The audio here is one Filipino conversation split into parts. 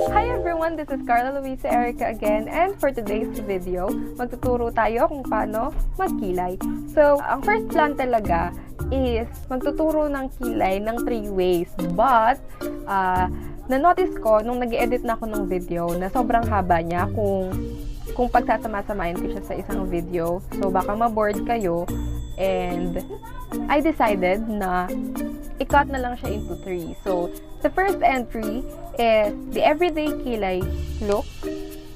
Hi everyone, this is carlaluisaerica again, and for today's video, magtuturo tayo kung paano magkilay. So, ang first plan talaga is magtuturo ng kilay ng 3 ways. But, na-notice ko nung nag-edit na ako ng video na sobrang haba niya kung pagsasama-samain ko siya sa isang video. So, baka ma-bored kayo, and I decided na i-cut na lang siya into 3. So, the first entry is the everyday Kilay look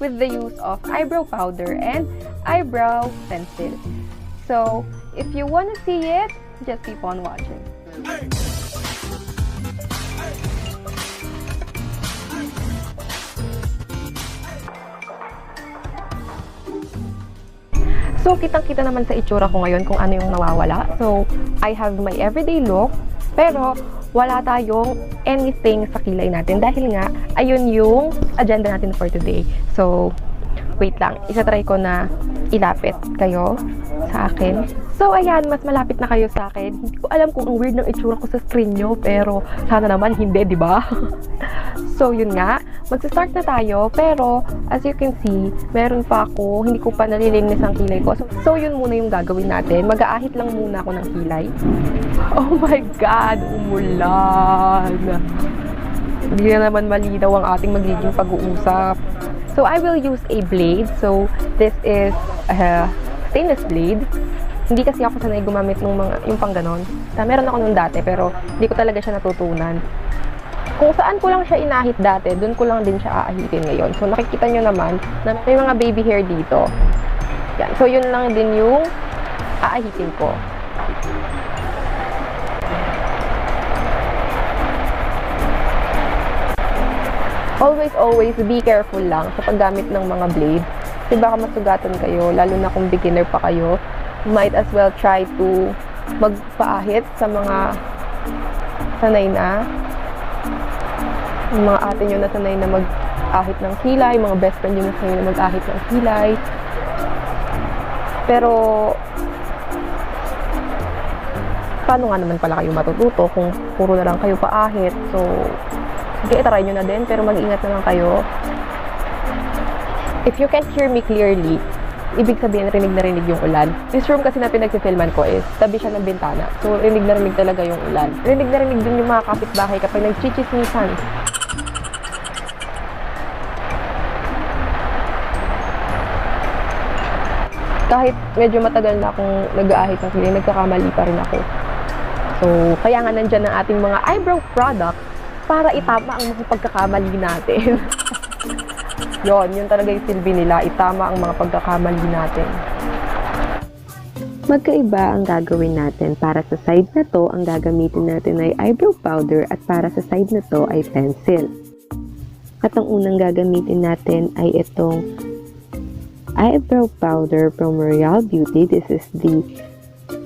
with the use of eyebrow powder and eyebrow pencil. So, if you want to see it, just keep on watching. So, kitang-kita naman sa itsura ko ngayon kung ano yung nawawala. So, I have my everyday look, pero wala tayong anything sa kilay natin dahil nga, ayun yung agenda natin for today. So, wait lang. Isa-try ko na ilapit kayo sa akin. So, ayan, mas malapit na kayo sa akin. Hindi ko alam kung ang weird ng itsura ko sa screen nyo, pero sana naman hindi, di ba? So, yun nga. Magsa-start na tayo, pero as you can see, meron pa ako, hindi ko pa nalilinis ang kilay ko. So, yun muna yung gagawin natin. Mag-aahit lang muna ako ng kilay. Oh my God! Umulan! Hindi na naman malinaw ang ating magiging pag-uusap. So, I will use a blade. So, this is a stainless blade. Hindi kasi ako sanay gumamit ng yung pang ganon. Meron ako nung dati, pero hindi ko talaga siya natutunan. Kung saan ko lang siya inahit dati, dun ko lang din siya aahitin ngayon. So, nakikita nyo naman na may mga baby hair dito. Yan. So, yun lang din yung aahitin ko. Always be careful lang sa paggamit ng mga blade. Kasi baka masugatan kayo, lalo na kung beginner pa kayo. Might as well try to magpaahit sa mga sanay na. Yung mga ate nyo na sanay na mag-ahit ng kilay, mga best friend nyo na sanay na mag-ahit ng kilay. Pero, paano nga naman pala kayo matututo kung puro na lang kayo paahit? So, sige, try nyo na din, pero mag-ingat na lang kayo. If you can't hear me clearly, ibig sabihin rinig na rinig yung ulan. This room kasi na pinag-filman ko is tabi siya ng bintana. So, rinig na rinig talaga yung ulan. Rinig na rinig din yung mga kapitbahay kapag nagchichismisan. Kahit medyo matagal na akong nag-aahit ng kilay, nagkakamali pa rin ako. So, kaya nga nandyan ang ating mga eyebrow product para itama ang mga pagkakamali natin. Yun talaga yung silbi nila, itama ang mga pagkakamali natin. Magkaiba ang gagawin natin. Para sa side na to, ang gagamitin natin ay eyebrow powder at para sa side na to ay pencil. At ang unang gagamitin natin ay itong eyebrow powder from Royal Beauty. This is the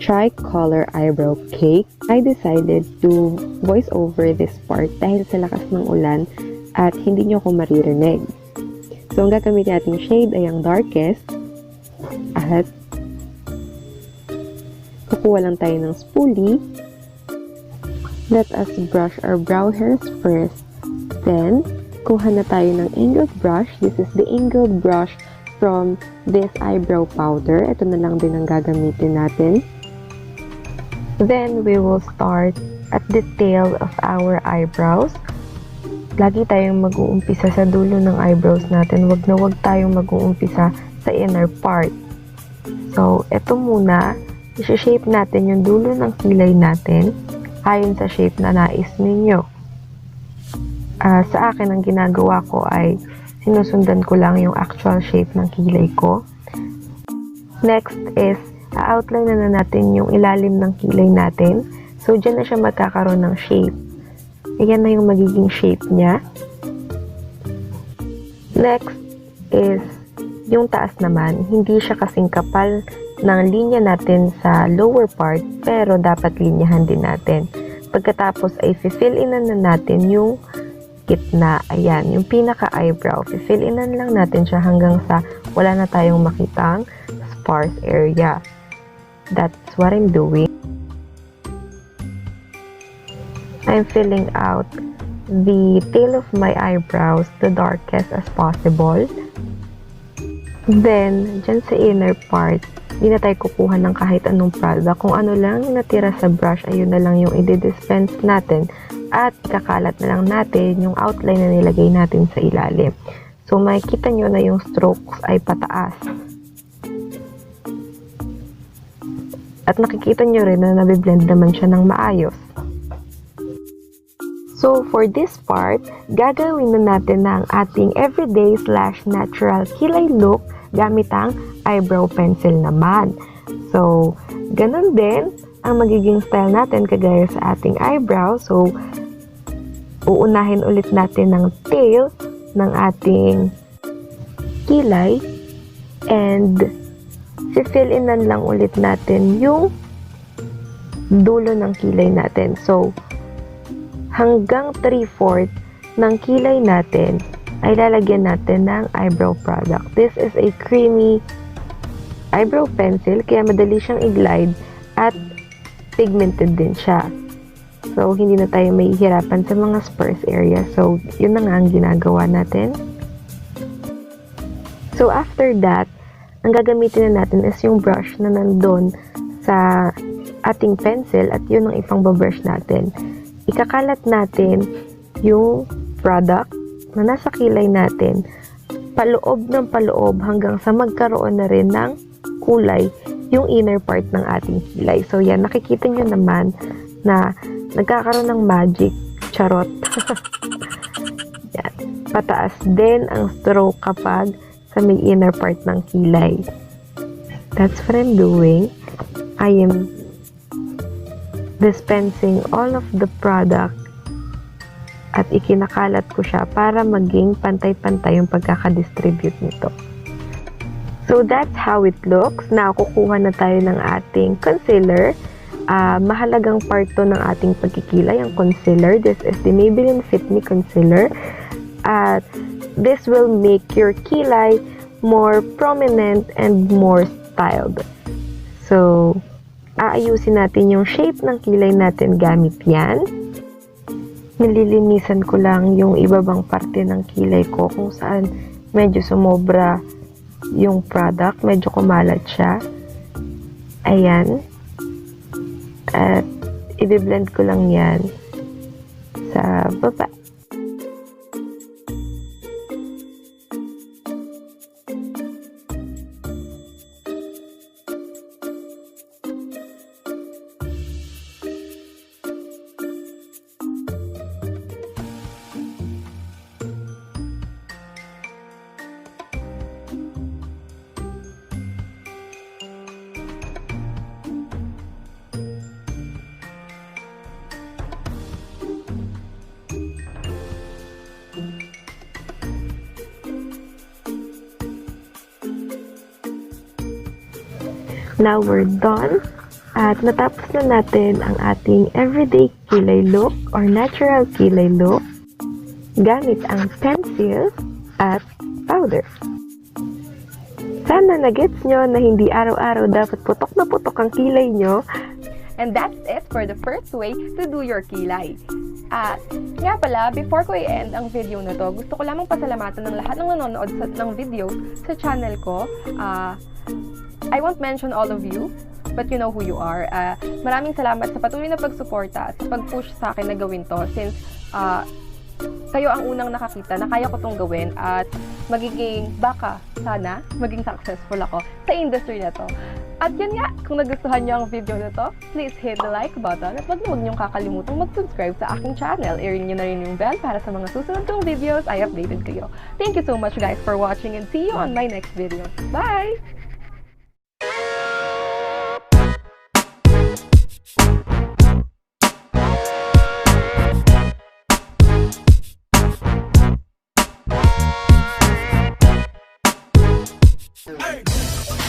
Tricolor Eyebrow Cake. I decided to voice over this part dahil sa lakas ng ulan at hindi nyo ako maririnig. So, ang gagamitin natin shade ay ang darkest at kukuha lang tayo ng spoolie. Let us brush our brow hairs first. Then, kuha na tayo ng angled brush. This is the angled brush from this eyebrow powder. Ito na lang din ang gagamitin natin. Then, we will start at the tail of our eyebrows. Lagi tayong mag-uumpisa sa dulo ng eyebrows natin. Wag na wag tayong mag-uumpisa sa inner part. So, ito muna, i-shape natin yung dulo ng kilay natin ayon sa shape na nais ninyo. Sa akin, ang ginagawa ko ay sinusundan ko lang yung actual shape ng kilay ko. Next is, outline na natin yung ilalim ng kilay natin. So, dyan na siya magkakaroon ng shape. Ayan na yung magiging shape niya. Next is yung taas naman. Hindi siya kasing kapal ng linya natin sa lower part, pero dapat linyahan din natin. Pagkatapos ay fill inan na natin yung gitna. Ayan, yung pinaka-eyebrow. Fill inan lang natin siya hanggang sa wala na tayong makitang sparse area. That's what I'm doing. I'm filling out the tail of my eyebrows the darkest as possible. Then, dyan sa inner part, hindi na tayo kukuha ng kahit anong product. Kung ano lang yung natira sa brush, ayun na lang yung i-dispense natin. At ikakalat na lang natin yung outline na nilagay natin sa ilalim. So, makikita nyo na yung strokes ay pataas. At nakikita nyo rin na nabiblend naman siya ng maayos. So, for this part, gagawin na natin ang ating everyday/natural kilay look gamit ang eyebrow pencil naman. So, ganun din ang magiging style natin kagaya sa ating eyebrow. So, uunahin ulit natin ng tail ng ating kilay and fill inan lang ulit natin yung dulo ng kilay natin. So, hanggang 3/4 ng kilay natin ay lalagyan natin ng eyebrow product. This is a creamy eyebrow pencil, kaya madali siyang i-glide at pigmented din siya. So, hindi na tayo mahihirapan sa mga sparse area. So, yun na nga ang ginagawa natin. So, after that, ang gagamitin na natin is yung brush na nandun sa ating pencil at yun ang ipang-brush natin. Ikakalat natin yung product na nasa kilay natin paloob ng paloob hanggang sa magkaroon na rin ng kulay yung inner part ng ating kilay. So, yan, nakikita nyo naman na nagkakaroon ng magic. Charot. Yan. Pataas din ang stroke kapag sa may inner part ng kilay. That's what I'm doing. I am dispensing all of the product at ikinakalat ko siya para maging pantay-pantay yung pagkakadistribute nito. So, that's how it looks. Now, kukuha na tayo ng ating concealer. Mahalagang part to ng ating pagkikilay, ang concealer. This is the Maybelline Fit Me Concealer. At this will make your kilay more prominent and more styled. So, aayusin natin yung shape ng kilay natin gamit yan. Nililinisan ko lang yung ibabang parte ng kilay ko kung saan medyo sumobra yung product, medyo kumalat siya. Ayan. At i-blend ko lang yan sa baba. Now we're done at natapos na natin ang ating everyday kilay look or natural kilay look gamit ang pencil at powder. Sana na-gets nyo na hindi araw-araw dapat putok na putok ang kilay nyo. And that's it for the first way to do your kilay. At nga pala, before ko i-end ang video na to, gusto ko lamang pasalamatan ng lahat ng nanonood ng video sa channel ko. I won't mention all of you, but you know who you are. Maraming salamat sa patuloy na pagsuporta at sa pag-push sa akin na gawin to since kayo ang unang nakakita na kaya ko tong gawin at magiging sana maging successful ako sa industry na to. At yan nga, kung nagustuhan nyo ang video na to, please hit the like button at huwag nyong kakalimutang mag-subscribe sa aking channel. I-ring nyo na rin yung bell para sa mga susunod kong videos ay updated kayo. Thank you so much guys for watching and see you on my next video. Bye! Hey!